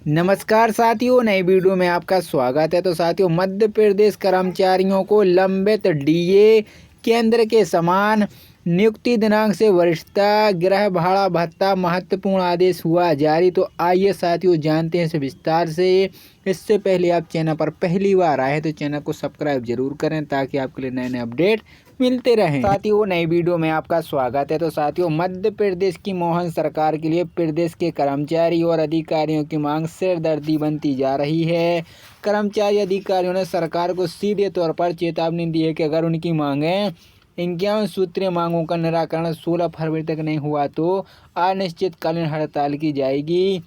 नमस्कार साथियों, नई वीडियो में आपका स्वागत है। तो साथियों, मध्य प्रदेश कर्मचारियों को लंबित डीए केंद्र के समान नियुक्ति दिनांक से वरिष्ठता, गृह भाड़ा भत्ता महत्वपूर्ण आदेश हुआ जारी। तो आइए साथियों जानते हैं इसे विस्तार से। इससे पहले आप चैनल पर पहली बार आए तो चैनल को सब्सक्राइब जरूर करें ताकि आपके लिए नए नए अपडेट मिलते रहें। साथियों, नई वीडियो में आपका स्वागत है। तो साथियों, मध्य प्रदेश की मोहन सरकार के लिए प्रदेश के कर्मचारी और अधिकारियों की मांग सिरदर्दी बनती जा रही है। कर्मचारी अधिकारियों ने सरकार को सीधे तौर पर चेतावनी दी है कि अगर उनकी मांगें 51 सूत्रीय मांगों का निराकरण 16 फरवरी तक नहीं हुआ तो अनिश्चितकालीन हड़ताल की जाएगी।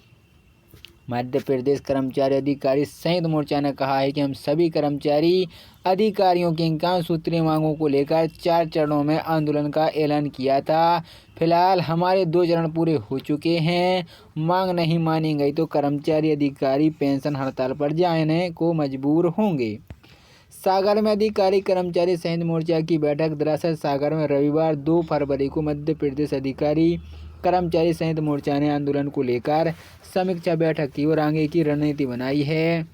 मध्य प्रदेश कर्मचारी अधिकारी संयुक्त मोर्चा ने कहा है कि हम सभी कर्मचारी अधिकारियों की 51 सूत्रीय मांगों को लेकर 4 चरणों में आंदोलन का ऐलान किया था। फिलहाल हमारे 2 चरण पूरे हो चुके हैं। मांग नहीं मानी गई तो कर्मचारी अधिकारी पेंशन हड़ताल पर जाने को मजबूर होंगे। सागर में अधिकारी कर्मचारी संयुक्त मोर्चा की बैठक। दरअसल सागर में रविवार 2 फरवरी को मध्य प्रदेश अधिकारी कर्मचारी संयुक्त मोर्चा ने आंदोलन को लेकर समीक्षा बैठक की और आगे की रणनीति बनाई है।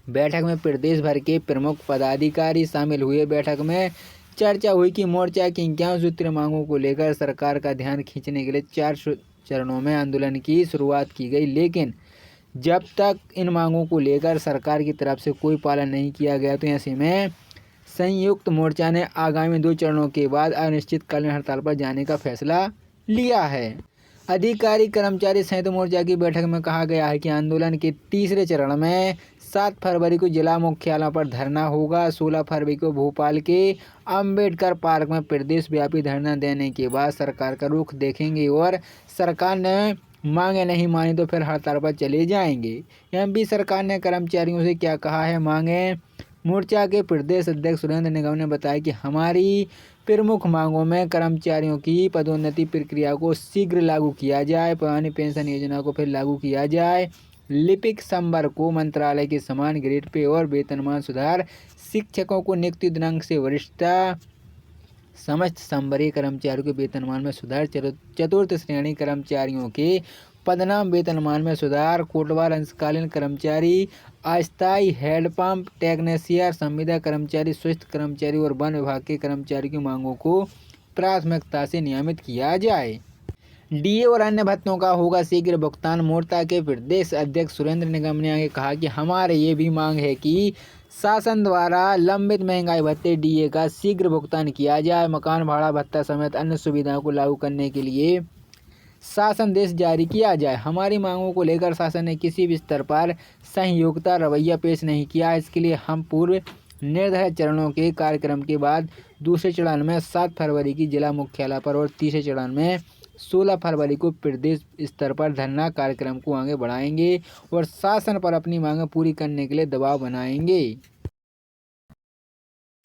बैठक में प्रदेश भर के प्रमुख पदाधिकारी शामिल हुए। बैठक में चर्चा हुई कि मोर्चा की 51 सूत्रीय मांगों को लेकर सरकार का ध्यान खींचने के लिए 4 चरणों में आंदोलन की शुरुआत की गई, लेकिन जब तक इन मांगों को लेकर सरकार की तरफ से कोई पालन नहीं किया गया तो ऐसे में संयुक्त मोर्चा ने आगामी 2 चरणों के बाद अनिश्चितकालीन हड़ताल पर जाने का फैसला लिया है। अधिकारी कर्मचारी संयुक्त मोर्चा की बैठक में कहा गया है कि आंदोलन के तीसरे चरण में 7 फरवरी को जिला मुख्यालयों पर धरना होगा। 16 फरवरी को भोपाल के अंबेडकर पार्क में प्रदेश व्यापी धरना देने के बाद सरकार का रुख देखेंगे और सरकार ने मांगे नहीं मानी तो फिर हड़ताल पर चले जाएंगे। एमपी सरकार ने कर्मचारियों से क्या कहा है मांगे। मोर्चा के प्रदेश अध्यक्ष सुरेंद्र निगम ने बताया कि हमारी प्रमुख मांगों में कर्मचारियों की पदोन्नति प्रक्रिया को शीघ्र लागू किया जाए, पुरानी पेंशन योजना को फिर लागू किया जाए, लिपिक संवर्ग को मंत्रालय के समान ग्रेड पे और वेतनमान सुधार, शिक्षकों को नियुक्ति दिनांक से वरिष्ठता, समस्त संवर्गीय कर्मचारियों के वेतनमान में सुधार, चतुर्थ श्रेणी कर्मचारियों के पदनाम वेतनमान में सुधार, कोटवार अंशकालीन कर्मचारी, अस्थायी हैंडपंप टेक्नीशियन, संविदा कर्मचारी, स्वास्थ्य कर्मचारी और वन विभाग के कर्मचारियों की मांगों को प्राथमिकता से नियमित किया जाए। डीए और अन्य भत्तों का होगा शीघ्र भुगतान। मोर्चा के प्रदेश अध्यक्ष सुरेंद्र निगम ने आगे कहा कि हमारे ये भी मांग है कि शासन द्वारा लंबित महंगाई भत्ते डीए का शीघ्र भुगतान किया जाए। मकान भाड़ा भत्ता समेत अन्य सुविधाओं को लागू करने के लिए शासनादेश जारी किया जाए। हमारी मांगों को लेकर शासन ने किसी भी स्तर पर सहयोगिता रवैया पेश नहीं किया। इसके लिए हम पूर्व निर्धारित चरणों के कार्यक्रम के बाद दूसरे चरण में 7 फरवरी की जिला मुख्यालय पर और तीसरे चरण में 16 फरवरी को प्रदेश स्तर पर धरना कार्यक्रम को आगे बढ़ाएंगे और शासन पर अपनी मांगें पूरी करने के लिए दबाव बनाएंगे।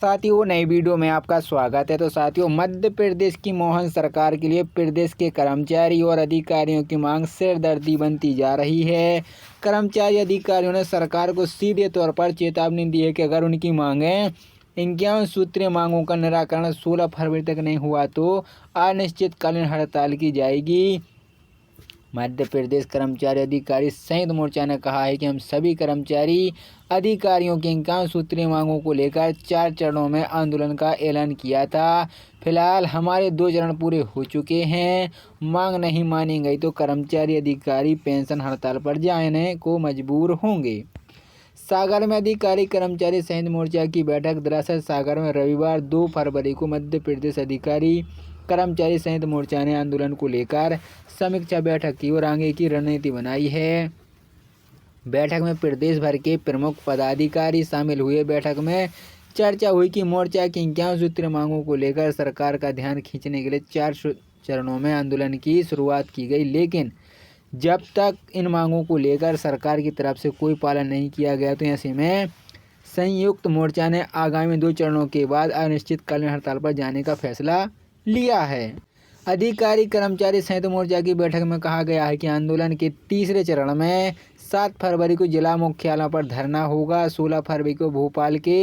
साथियों, नई वीडियो में आपका स्वागत है। तो साथियों, मध्य प्रदेश की मोहन सरकार के लिए प्रदेश के कर्मचारी और अधिकारियों की मांग सिरदर्दी बनती जा रही है। कर्मचारी अधिकारियों ने सरकार को सीधे तौर पर चेतावनी दी है कि अगर उनकी मांगें 51 सूत्रीय मांगों का निराकरण 16 फरवरी तक नहीं हुआ तो अनिश्चितकालीन हड़ताल की जाएगी। मध्य प्रदेश कर्मचारी अधिकारी संयुक्त मोर्चा ने कहा है कि हम सभी कर्मचारी अधिकारियों की 51 सूत्रीय मांगों को लेकर 4 चरणों में आंदोलन का ऐलान किया था। फिलहाल हमारे 2 चरण पूरे हो चुके हैं। मांग नहीं मानी गई तो कर्मचारी अधिकारी पेंशन हड़ताल पर जाने को मजबूर होंगे। सागर में अधिकारी कर्मचारी संयुक्त मोर्चा की बैठक। दरअसल सागर में रविवार 2 फरवरी को मध्य प्रदेश अधिकारी कर्मचारी संयुक्त मोर्चा ने आंदोलन को लेकर समीक्षा बैठक की और आगे की रणनीति बनाई है। बैठक में प्रदेश भर के प्रमुख पदाधिकारी शामिल हुए। बैठक में चर्चा हुई कि मोर्चा की 51 सूत्रीय मांगों को लेकर सरकार का ध्यान खींचने के लिए 4 चरणों में आंदोलन की शुरुआत की गई, लेकिन जब तक इन मांगों को लेकर सरकार की तरफ से कोई पालन नहीं किया गया तो ऐसे में संयुक्त मोर्चा ने आगामी 2 चरणों के बाद अनिश्चितकालीन हड़ताल पर जाने का फैसला लिया है। अधिकारी कर्मचारी संयुक्त मोर्चा की बैठक में कहा गया है कि आंदोलन के तीसरे चरण में 7 फरवरी को जिला मुख्यालयों पर धरना होगा। 16 फरवरी को भोपाल के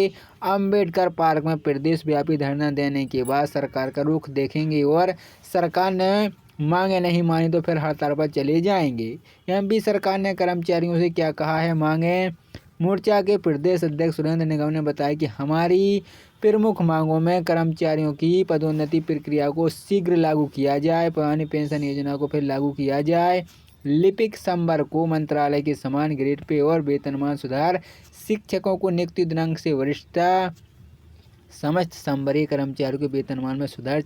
अंबेडकर पार्क में प्रदेश व्यापी धरना देने के बाद सरकार का रुख देखेंगे और सरकार ने मांगे नहीं मानी तो फिर हड़ताल पर चले जाएंगे। एमपी सरकार ने कर्मचारियों से क्या कहा है मांगे। मोर्चा के प्रदेश अध्यक्ष सुरेंद्र निगम ने बताया कि हमारी प्रमुख मांगों में कर्मचारियों की पदोन्नति प्रक्रिया को शीघ्र लागू किया जाए, पुरानी पेंशन योजना को फिर लागू किया जाए, लिपिक संवर को मंत्रालय के समान ग्रेड पे और वेतनमान सुधार, शिक्षकों को नियुक्ति दिनांक से वरिष्ठता, समस्त संवरीय कर्मचारियों के वेतनमान में सुधार,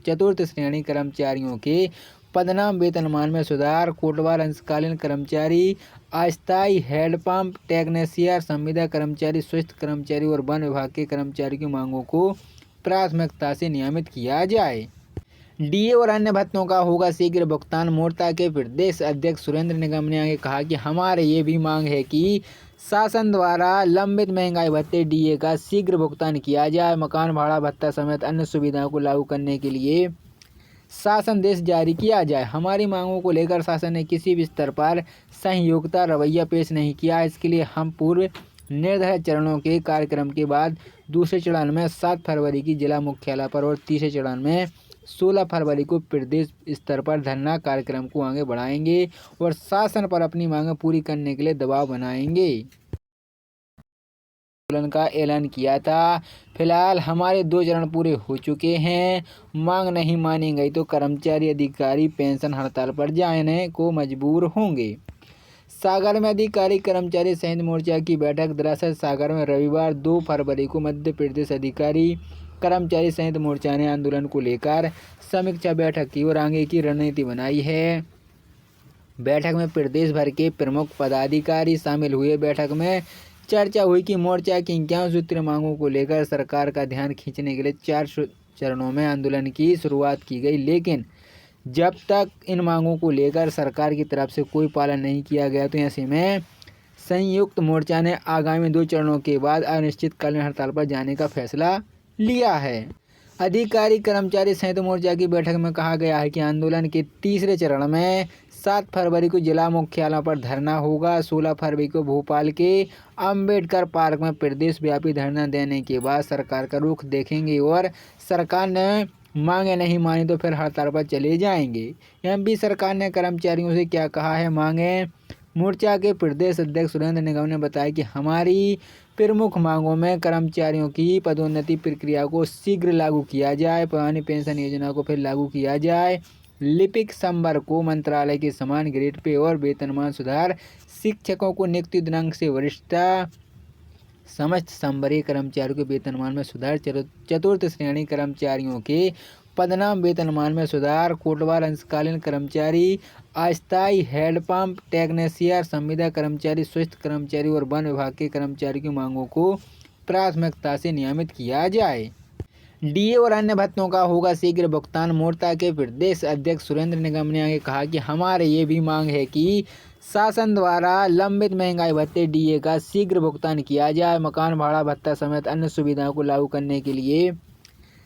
चतुर्थ श्रेणी कर्मचारियों के पदनाम वेतनमान में सुधार, कोटवार अंशकालीन कर्मचारी, अस्थायी हैंडपंप टेक्नीशियन, संविदा कर्मचारी, स्वास्थ्य कर्मचारी और वन विभाग के कर्मचारियों की मांगों को प्राथमिकता से नियमित किया जाए। डीए और अन्य भत्तों का होगा शीघ्र भुगतान। मोर्चा के प्रदेश अध्यक्ष सुरेंद्र निगम ने आगे कहा कि हमारे ये भी मांग है कि शासन द्वारा लंबित महंगाई भत्ते डीए का शीघ्र भुगतान किया जाए, मकान भाड़ा भत्ता समेत अन्य सुविधाओं को लागू करने के लिए शासनादेश जारी किया जाए। हमारी मांगों को लेकर शासन ने किसी भी स्तर पर सहयोगिता रवैया पेश नहीं किया। इसके लिए हम पूर्व निर्धारित चरणों के कार्यक्रम के बाद दूसरे चरण में 7 फरवरी की जिला मुख्यालय पर और तीसरे चरण में 16 फरवरी को प्रदेश स्तर पर धरना कार्यक्रम को आगे बढ़ाएंगे और शासन पर अपनी मांगें पूरी करने के लिए दबाव बनाएंगे। आंदोलन का ऐलान किया था। फिलहाल हमारे 2 चरण पूरे हो चुके हैं। मांग नहीं मानी गई तो कर्मचारी अधिकारी पेंशन हड़ताल पर जाने को मजबूर होंगे। सागर में अधिकारी कर्मचारी संयुक्त मोर्चा की बैठक। दरअसल सागर में रविवार 2 फरवरी को मध्य प्रदेश अधिकारी कर्मचारी संयुक्त मोर्चा ने आंदोलन को लेकर समीक्षा बैठक की और आगे की रणनीति बनाई है। बैठक में प्रदेश भर के प्रमुख पदाधिकारी शामिल हुए। बैठक में चर्चा हुई कि मोर्चा की 51 सूत्रीय मांगों को लेकर सरकार का ध्यान खींचने के लिए 4 चरणों में आंदोलन की शुरुआत की गई, लेकिन जब तक इन मांगों को लेकर सरकार की तरफ से कोई पालन नहीं किया गया तो ऐसे में संयुक्त मोर्चा ने आगामी 2 चरणों के बाद अनिश्चितकालीन हड़ताल पर जाने का फैसला लिया है। अधिकारी कर्मचारी संयुक्त मोर्चा की बैठक में कहा गया है कि आंदोलन के तीसरे चरण में 7 फरवरी को जिला मुख्यालय पर धरना होगा। 16 फरवरी को भोपाल के अंबेडकर पार्क में प्रदेश व्यापी धरना देने के बाद सरकार का रुख देखेंगे और सरकार ने मांगे नहीं मानी तो फिर हड़ताल पर चले जाएंगे। एमपी सरकार ने कर्मचारियों से क्या कहा है मांगे। मोर्चा के प्रदेश अध्यक्ष सुरेंद्र निगम ने बताया कि हमारी प्रमुख मांगों में कर्मचारियों की पदोन्नति प्रक्रिया को शीघ्र लागू किया जाए, पुरानी पेंशन योजना को फिर लागू किया जाए, लिपिक संवर को मंत्रालय के समान ग्रेड पे और वेतनमान सुधार, शिक्षकों को नियुक्ति दिनांक से वरिष्ठता, समस्त संवरीय कर्मचारियों के वेतनमान में सुधार, चतुर्थ श्रेणी कर्मचारियों के पदनाम वेतनमान में सुधार, कोटवार अंशकालीन कर्मचारी, अस्थायी हैंडपंप टेक्नीशियन, संविदा कर्मचारी, स्वास्थ्य कर्मचारी और वन विभाग के कर्मचारियों की मांगों को प्राथमिकता से नियमित किया जाए। डीए और अन्य भत्तों का होगा शीघ्र भुगतान। मोर्चा के प्रदेश अध्यक्ष सुरेंद्र निगम ने आगे कहा कि हमारे ये भी मांग है कि शासन द्वारा लंबित महंगाई भत्ते डीए का शीघ्र भुगतान किया जाए, मकान भाड़ा भत्ता समेत अन्य सुविधाओं को लागू करने के लिए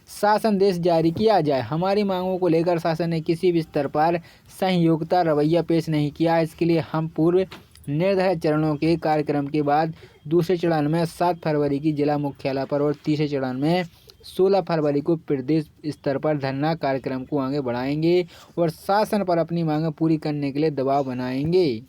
शासनादेश जारी किया जाए। हमारी मांगों को लेकर शासन ने किसी भी स्तर पर सहयोगिता रवैया पेश नहीं किया। इसके लिए हम पूर्व निर्धारित चरणों के कार्यक्रम के बाद दूसरे चरण में 7 फरवरी की जिला मुख्यालय पर और तीसरे चरण में 16 फरवरी को प्रदेश स्तर पर धरना कार्यक्रम को आगे बढ़ाएंगे और शासन पर अपनी मांगें पूरी करने के लिए दबाव बनाएंगे।